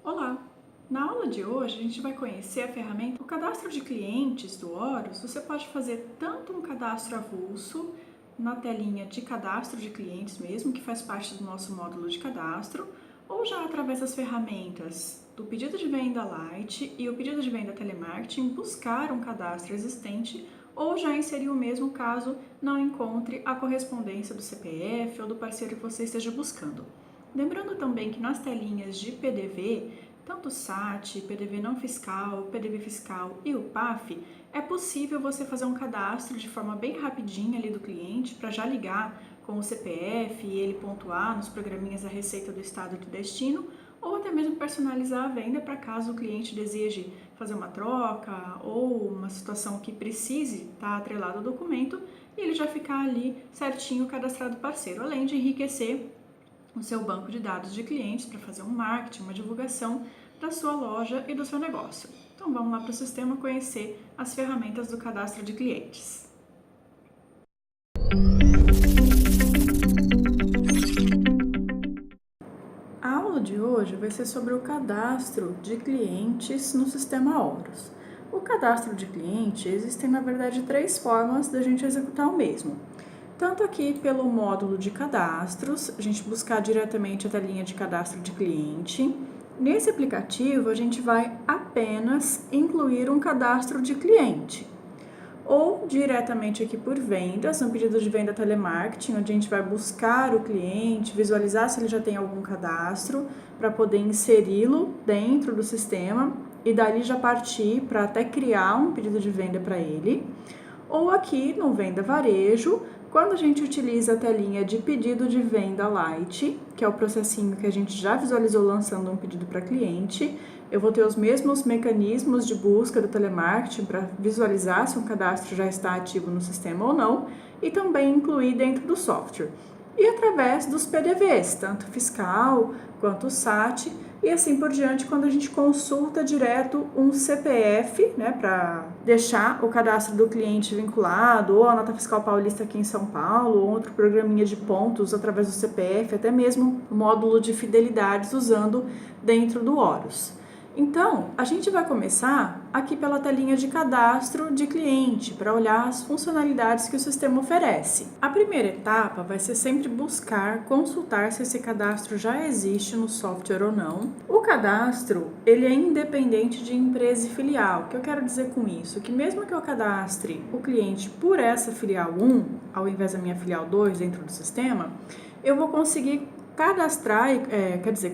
Olá! Na aula de hoje a gente vai conhecer a ferramenta o cadastro de clientes do Horus. Você pode fazer tanto um cadastro avulso na telinha de cadastro de clientes mesmo, que faz parte do nosso módulo de cadastro, ou já através das ferramentas do pedido de venda Lite e o pedido de venda Telemarketing, buscar um cadastro existente ou já inserir o mesmo caso não encontre a correspondência do CPF ou do parceiro que você esteja buscando. Lembrando também que nas telinhas de PDV, tanto o SAT, PDV não fiscal, PDV fiscal e o PAF, é possível você fazer um cadastro de forma bem rapidinha ali do cliente para já ligar com o CPF e ele pontuar nos programinhas da Receita do Estado e do Destino, ou até mesmo personalizar a venda para caso o cliente deseje fazer uma troca ou uma situação que precise estar atrelado ao documento e ele já ficar ali certinho cadastrado parceiro, além de enriquecer o seu banco de dados de clientes para fazer um marketing, uma divulgação da sua loja e do seu negócio. Então vamos lá para o sistema conhecer as ferramentas do cadastro de clientes. A aula de hoje vai ser sobre o cadastro de clientes no sistema Horus. O cadastro de cliente, existem na verdade 3 formas da gente executar o mesmo. Tanto aqui pelo módulo de cadastros, a gente buscar diretamente a telinha de cadastro de cliente. Nesse aplicativo, a gente vai apenas incluir um cadastro de cliente. Ou diretamente aqui por vendas, no pedido de venda telemarketing, onde a gente vai buscar o cliente, visualizar se ele já tem algum cadastro, para poder inseri-lo dentro do sistema e dali já partir para até criar um pedido de venda para ele. Ou aqui no Venda Varejo, quando a gente utiliza a telinha de pedido de venda Lite, que é o processinho que a gente já visualizou lançando um pedido para cliente, eu vou ter os mesmos mecanismos de busca do telemarketing para visualizar se um cadastro já está ativo no sistema ou não, e também incluir dentro do software. E através dos PDVs, tanto fiscal quanto o SAT, e assim por diante, quando a gente consulta direto um CPF, né, para deixar o cadastro do cliente vinculado, ou a nota fiscal paulista aqui em São Paulo, ou outro programinha de pontos através do CPF, até mesmo o módulo de fidelidades usando dentro do Horus. Então, a gente vai começar aqui pela telinha de cadastro de cliente, para olhar as funcionalidades que o sistema oferece. A primeira etapa vai ser sempre buscar, consultar se esse cadastro já existe no software ou não. O cadastro, ele é independente de empresa e filial. O que eu quero dizer com isso? Que mesmo que eu cadastre o cliente por essa filial 1, ao invés da minha filial 2 dentro do sistema, eu vou conseguir cadastrar,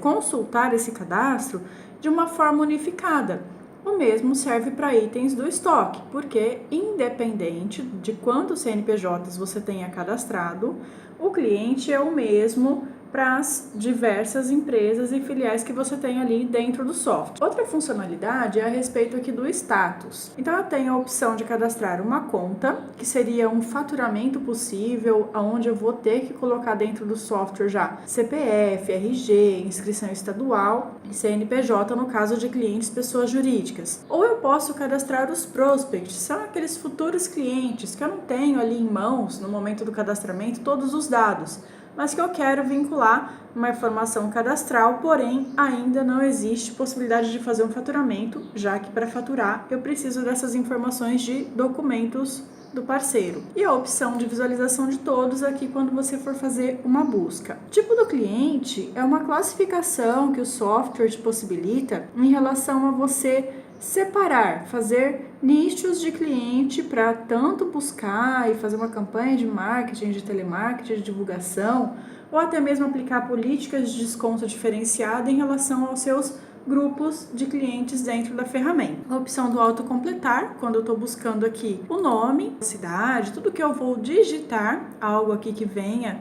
consultar esse cadastro de uma forma unificada. O mesmo serve para itens do estoque, porque independente de quantos CNPJs você tenha cadastrado, o cliente é o mesmo para as diversas empresas e filiais que você tem ali dentro do software. Outra funcionalidade é a respeito aqui do status. Então eu tenho a opção de cadastrar uma conta, que seria um faturamento possível, onde eu vou ter que colocar dentro do software já CPF, RG, inscrição estadual e CNPJ no caso de clientes pessoas jurídicas. Ou eu posso cadastrar os prospects, são aqueles futuros clientes que eu não tenho ali em mãos no momento do cadastramento todos os dados, mas que eu quero vincular uma informação cadastral, porém ainda não existe possibilidade de fazer um faturamento, já que para faturar eu preciso dessas informações de documentos do parceiro. E a opção de visualização de todos aqui quando você for fazer uma busca. O tipo do cliente é uma classificação que o software te possibilita em relação a você separar, fazer nichos de cliente para tanto buscar e fazer uma campanha de marketing, de telemarketing, de divulgação, ou até mesmo aplicar políticas de desconto diferenciado em relação aos seus grupos de clientes dentro da ferramenta. A opção do autocompletar, quando eu estou buscando aqui o nome, a cidade, tudo que eu vou digitar, algo aqui que venha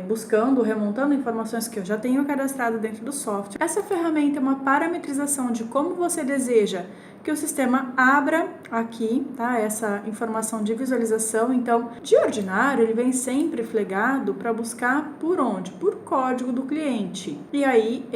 buscando, remontando informações que eu já tenho cadastrado dentro do software. Essa ferramenta é uma parametrização de como você deseja que o sistema abra aqui, tá? Essa informação de visualização. Então, de ordinário, ele vem sempre flegado para buscar por onde? Por código do cliente. E aí,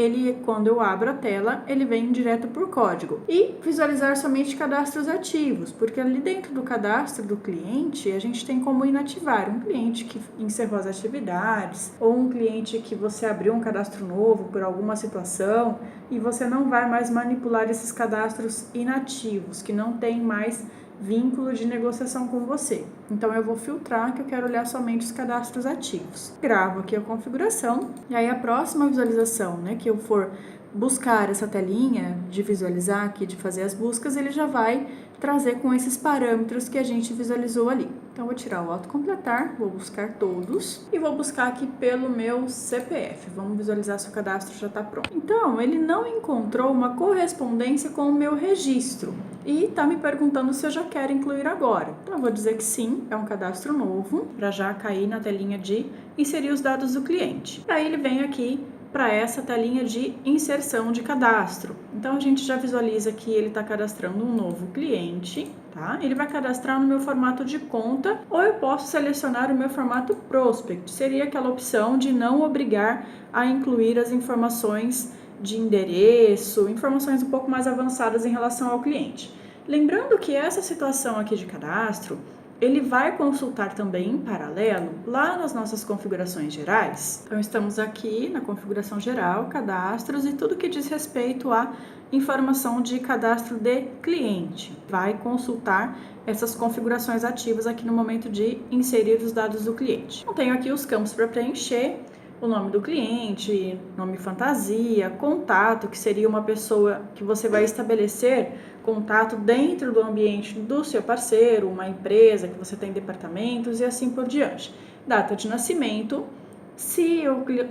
quando eu abro a tela, ele vem direto por código. E visualizar somente cadastros ativos, porque ali dentro do cadastro do cliente, a gente tem como inativar um cliente que encerrou as atividades, irregulares, ou um cliente que você abriu um cadastro novo por alguma situação e você não vai mais manipular esses cadastros inativos, que não tem mais vínculo de negociação com você. Então eu vou filtrar, que eu quero olhar somente os cadastros ativos. Gravo aqui a configuração e aí a próxima visualização, né, que eu for buscar essa telinha de visualizar aqui, de fazer as buscas, ele já vai trazer com esses parâmetros que a gente visualizou ali. Então, vou tirar o autocompletar, vou buscar todos e vou buscar aqui pelo meu CPF. Vamos visualizar se o cadastro já está pronto. Então, ele não encontrou uma correspondência com o meu registro e está me perguntando se eu já quero incluir agora. Então, eu vou dizer que sim, é um cadastro novo, para já cair na telinha de inserir os dados do cliente. E aí ele vem aqui para essa telinha de inserção de cadastro. Então, a gente já visualiza que ele está cadastrando um novo cliente, tá? Ele vai cadastrar no meu formato de conta, ou eu posso selecionar o meu formato prospect. Seria aquela opção de não obrigar a incluir as informações de endereço, informações um pouco mais avançadas em relação ao cliente. Lembrando que essa situação aqui de cadastro, ele vai consultar também em paralelo lá nas nossas configurações gerais. Então, estamos aqui na configuração geral, cadastros e tudo que diz respeito à informação de cadastro de cliente. Vai consultar essas configurações ativas aqui no momento de inserir os dados do cliente. Então, tenho aqui os campos para preencher. O nome do cliente, nome fantasia, contato, que seria uma pessoa que você vai estabelecer contato dentro do ambiente do seu parceiro, uma empresa que você tem departamentos e assim por diante. Data de nascimento, se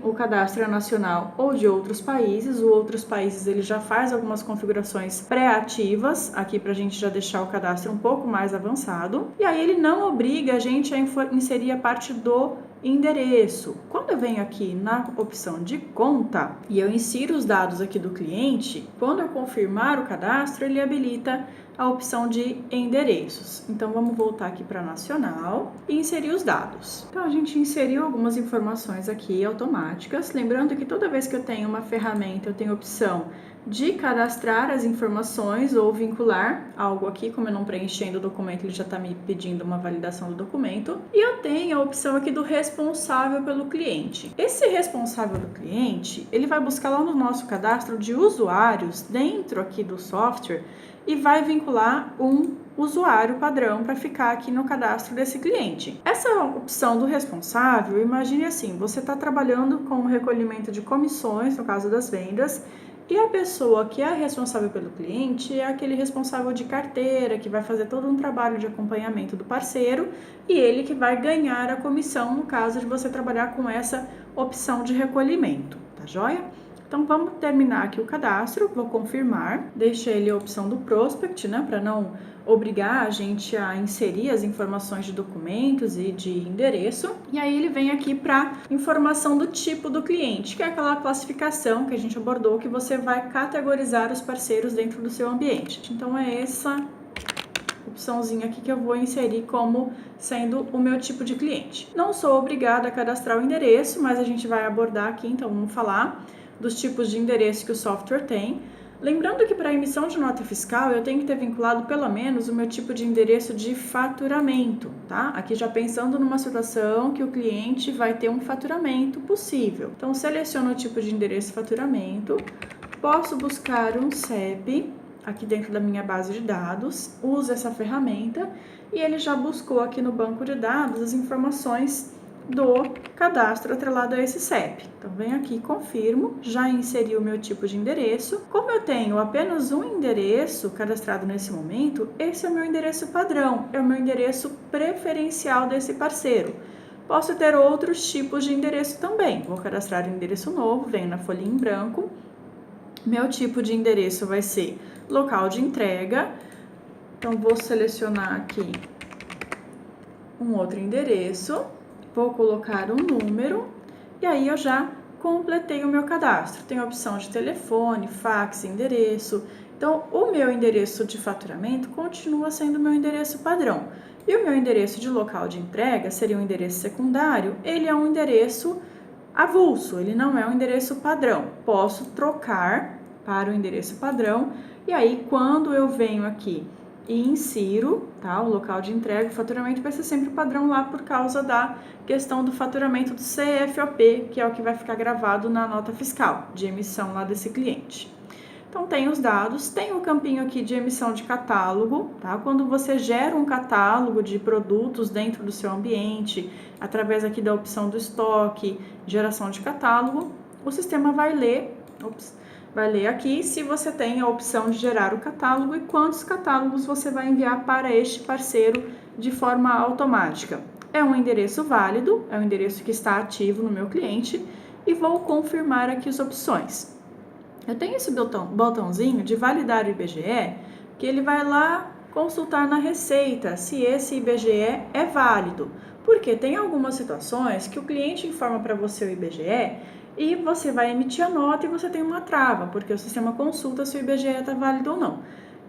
o cadastro é nacional ou de outros países, ele já faz algumas configurações pré-ativas, aqui para a gente já deixar o cadastro um pouco mais avançado, e aí ele não obriga a gente a inserir a parte do endereço. Quando eu venho aqui na opção de conta e eu insiro os dados aqui do cliente, quando eu confirmar o cadastro, ele habilita a opção de endereços. Então, vamos voltar aqui para nacional e inserir os dados. Então, a gente inseriu algumas informações aqui automáticas. Lembrando que toda vez que eu tenho uma ferramenta, eu tenho a opção de cadastrar as informações ou vincular algo aqui, como eu não preenchendo o documento, ele já está me pedindo uma validação do documento. E eu tenho a opção aqui do responsável pelo cliente. Esse responsável do cliente, ele vai buscar lá no nosso cadastro de usuários, dentro aqui do software, e vai vincular um usuário padrão para ficar aqui no cadastro desse cliente. Essa opção do responsável, imagine assim, você está trabalhando com o recolhimento de comissões, no caso das vendas, e a pessoa que é responsável pelo cliente é aquele responsável de carteira, que vai fazer todo um trabalho de acompanhamento do parceiro e ele que vai ganhar a comissão no caso de você trabalhar com essa opção de recolhimento, tá joia? Então, vamos terminar aqui o cadastro, vou confirmar, deixei ele a opção do prospect, né, para não obrigar a gente a inserir as informações de documentos e de endereço. E aí ele vem aqui para informação do tipo do cliente, que é aquela classificação que a gente abordou, que você vai categorizar os parceiros dentro do seu ambiente. Então, é essa opçãozinha aqui que eu vou inserir como sendo o meu tipo de cliente. Não sou obrigada a cadastrar o endereço, mas a gente vai abordar aqui, então vamos falar dos tipos de endereço que o software tem. Lembrando que para a emissão de nota fiscal eu tenho que ter vinculado pelo menos o meu tipo de endereço de faturamento, tá? Aqui já pensando numa situação que o cliente vai ter um faturamento possível. Então, seleciono o tipo de endereço faturamento, posso buscar um CEP aqui dentro da minha base de dados, uso essa ferramenta e ele já buscou aqui no banco de dados as informações do cadastro atrelado a esse CEP. Então, venho aqui, confirmo, já inseri o meu tipo de endereço. Como eu tenho apenas um endereço cadastrado nesse momento, esse é o meu endereço padrão, é o meu endereço preferencial desse parceiro. Posso ter outros tipos de endereço também. Vou cadastrar um endereço novo, venho na folhinha em branco. Meu tipo de endereço vai ser local de entrega. Então, vou selecionar aqui um outro endereço. Vou colocar um número e aí eu já completei o meu cadastro. Tem a opção de telefone, fax, endereço. Então, o meu endereço de faturamento continua sendo o meu endereço padrão. E o meu endereço de local de entrega seria um endereço secundário. Ele é um endereço avulso, ele não é um endereço padrão. Posso trocar para o endereço padrão. E aí, quando eu venho aqui e insiro, tá, o local de entrega. O faturamento vai ser sempre padrão lá por causa da questão do faturamento do CFOP, que é o que vai ficar gravado na nota fiscal de emissão lá desse cliente. Então, tem os dados, tem o campinho aqui de emissão de catálogo, tá? Quando você gera um catálogo de produtos dentro do seu ambiente, através aqui da opção do estoque, geração de catálogo, o sistema vai ler aqui se você tem a opção de gerar o catálogo e quantos catálogos você vai enviar para este parceiro de forma automática. É um endereço válido, é um endereço que está ativo no meu cliente e vou confirmar aqui as opções. Eu tenho esse botãozinho de validar o IBGE, que ele vai lá consultar na Receita se esse IBGE é válido. Porque tem algumas situações que o cliente informa para você o IBGE e você vai emitir a nota e você tem uma trava, porque o sistema consulta se o IBGE está válido ou não.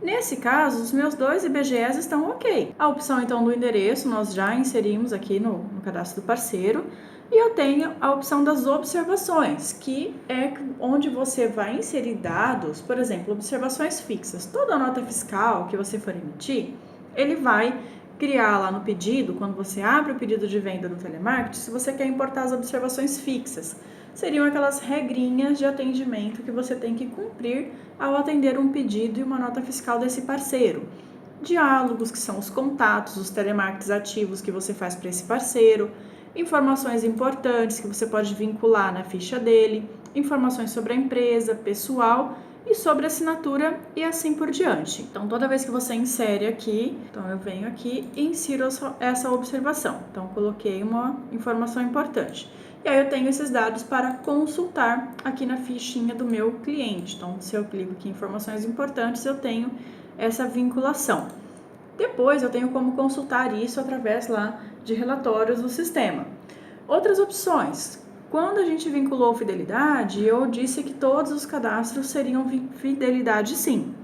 Nesse caso, os meus 2 IBGEs estão ok. A opção então do endereço nós já inserimos aqui no cadastro do parceiro. E eu tenho a opção das observações, que é onde você vai inserir dados, por exemplo, observações fixas. Toda nota fiscal que você for emitir, ele vai criar lá no pedido, quando você abre o pedido de venda do telemarketing, se você quer importar as observações fixas. Seriam aquelas regrinhas de atendimento que você tem que cumprir ao atender um pedido e uma nota fiscal desse parceiro. Diálogos, que são os contatos, os telemarketings ativos que você faz para esse parceiro, informações importantes que você pode vincular na ficha dele, informações sobre a empresa, pessoal e sobre assinatura e assim por diante. Então, toda vez que você insere aqui, então eu venho aqui e insiro essa observação. Então, coloquei uma informação importante. E aí eu tenho esses dados para consultar aqui na fichinha do meu cliente. Então, se eu clico aqui em informações importantes, eu tenho essa vinculação. Depois eu tenho como consultar isso através lá de relatórios do sistema. Outras opções. Quando a gente vinculou fidelidade, eu disse que todos os cadastros seriam fidelidade sim.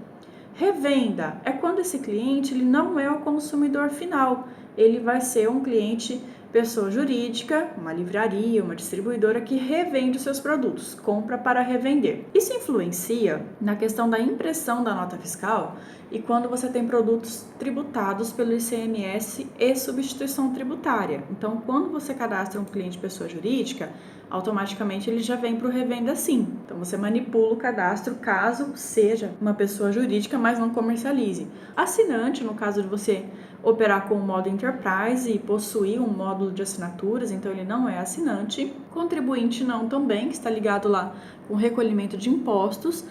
Revenda é quando esse cliente ele não é o consumidor final, ele vai ser um cliente pessoa jurídica, uma livraria, uma distribuidora que revende os seus produtos, compra para revender. Isso influencia na questão da impressão da nota fiscal e quando você tem produtos tributados pelo ICMS e substituição tributária. Então, quando você cadastra um cliente pessoa jurídica, automaticamente ele já vem para o revenda sim. Então, você manipula o cadastro caso seja uma pessoa jurídica, mas não comercialize. Assinante, no caso de você operar com o modo Enterprise e possuir um módulo de assinaturas, então ele não é assinante. Contribuinte não também, que está ligado lá com recolhimento de impostos.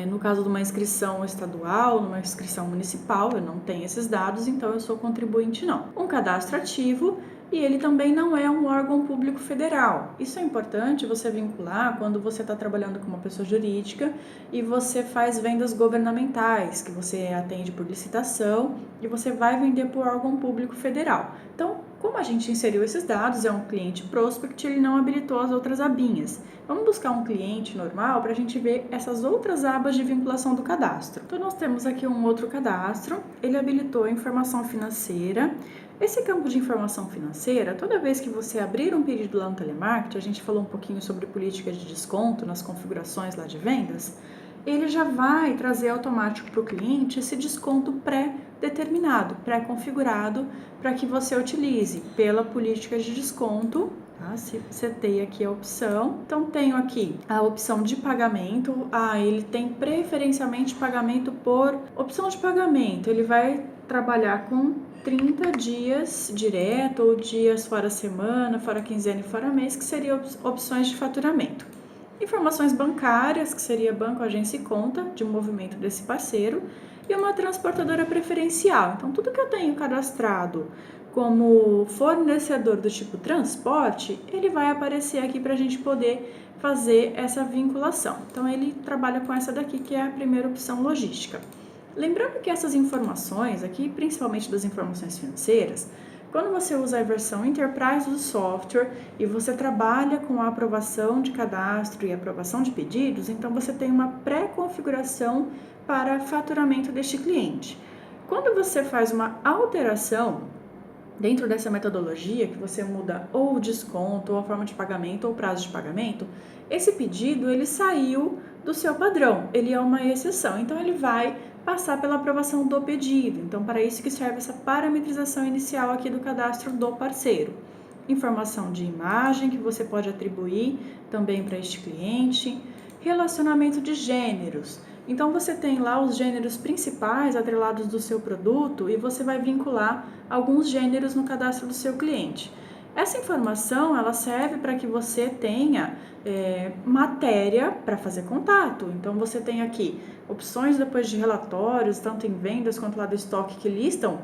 No caso de uma inscrição estadual, numa inscrição municipal, eu não tenho esses dados, então eu sou contribuinte não. Um cadastro ativo, e ele também não é um órgão público federal. Isso é importante você vincular quando você está trabalhando com uma pessoa jurídica e você faz vendas governamentais, que você atende por licitação e você vai vender por órgão público federal. Então, como a gente inseriu esses dados, é um cliente prospect, ele não habilitou as outras abinhas. Vamos buscar um cliente normal para a gente ver essas outras abas de vinculação do cadastro. Então, nós temos aqui um outro cadastro, ele habilitou a informação financeira. Esse campo de informação financeira, toda vez que você abrir um pedido lá no telemarketing, a gente falou um pouquinho sobre política de desconto nas configurações lá de vendas, ele já vai trazer automático para o cliente esse desconto pré-determinado, pré-configurado, para que você utilize pela política de desconto. Tá? Setei aqui a opção. Então, tenho aqui a opção de pagamento. Ele tem preferencialmente pagamento por opção de pagamento. Ele vai trabalhar com 30 dias direto ou dias fora semana, fora quinzena e fora mês, que seriam opções de faturamento. Informações bancárias, que seria banco, agência e conta de movimento desse parceiro, e uma transportadora preferencial. Então, tudo que eu tenho cadastrado como fornecedor do tipo transporte, ele vai aparecer aqui para a gente poder fazer essa vinculação. Então, ele trabalha com essa daqui, que é a primeira opção logística. Lembrando que essas informações aqui, principalmente das informações financeiras, quando você usa a versão Enterprise do software e você trabalha com a aprovação de cadastro e aprovação de pedidos, então você tem uma pré-configuração para faturamento deste cliente. Quando você faz uma alteração dentro dessa metodologia, que você muda ou o desconto, ou a forma de pagamento, ou o prazo de pagamento, esse pedido ele saiu do seu padrão, ele é uma exceção, então ele vai passar pela aprovação do pedido. Então, para isso que serve essa parametrização inicial aqui do cadastro do parceiro. Informação de imagem que você pode atribuir também para este cliente, relacionamento de gêneros. Então, você tem lá os gêneros principais atrelados do seu produto e você vai vincular alguns gêneros no cadastro do seu cliente. Essa informação ela serve para que você tenha matéria para fazer contato. Então, você tem aqui opções depois de relatórios, tanto em vendas quanto lá do estoque, que listam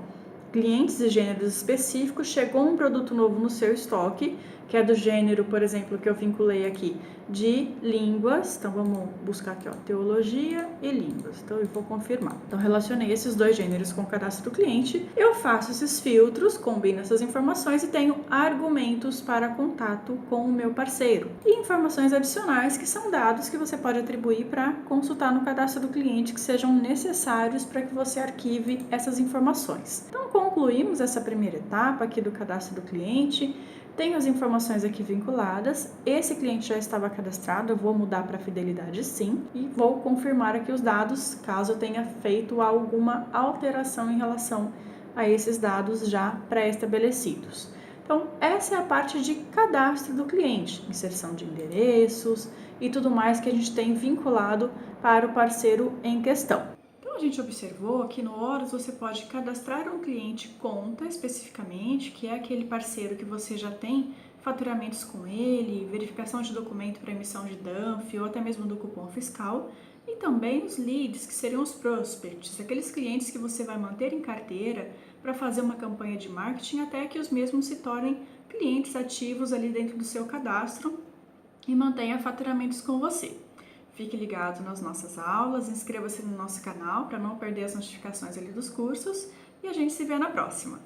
clientes e gêneros específicos. Chegou um produto novo no seu estoque, que é do gênero, por exemplo, que eu vinculei aqui, de línguas. Então, vamos buscar aqui, ó, teologia e línguas. Então, eu vou confirmar. Então, relacionei esses dois gêneros com o cadastro do cliente. Eu faço esses filtros, combino essas informações e tenho argumentos para contato com o meu parceiro. E informações adicionais, que são dados que você pode atribuir para consultar no cadastro do cliente, que sejam necessários para que você arquive essas informações. Então, concluímos essa primeira etapa aqui do cadastro do cliente. Tenho as informações aqui vinculadas, esse cliente já estava cadastrado, eu vou mudar para fidelidade sim, e vou confirmar aqui os dados, caso eu tenha feito alguma alteração em relação a esses dados já pré-estabelecidos. Então, essa é a parte de cadastro do cliente, inserção de endereços e tudo mais que a gente tem vinculado para o parceiro em questão. Então, a gente observou que no Horus você pode cadastrar um cliente conta especificamente, que é aquele parceiro que você já tem faturamentos com ele, verificação de documento para emissão de DANF ou até mesmo do cupom fiscal, e também os leads, que seriam os prospects, aqueles clientes que você vai manter em carteira para fazer uma campanha de marketing até que os mesmos se tornem clientes ativos ali dentro do seu cadastro e mantenha faturamentos com você. Fique ligado nas nossas aulas, inscreva-se no nosso canal para não perder as notificações ali dos cursos e a gente se vê na próxima.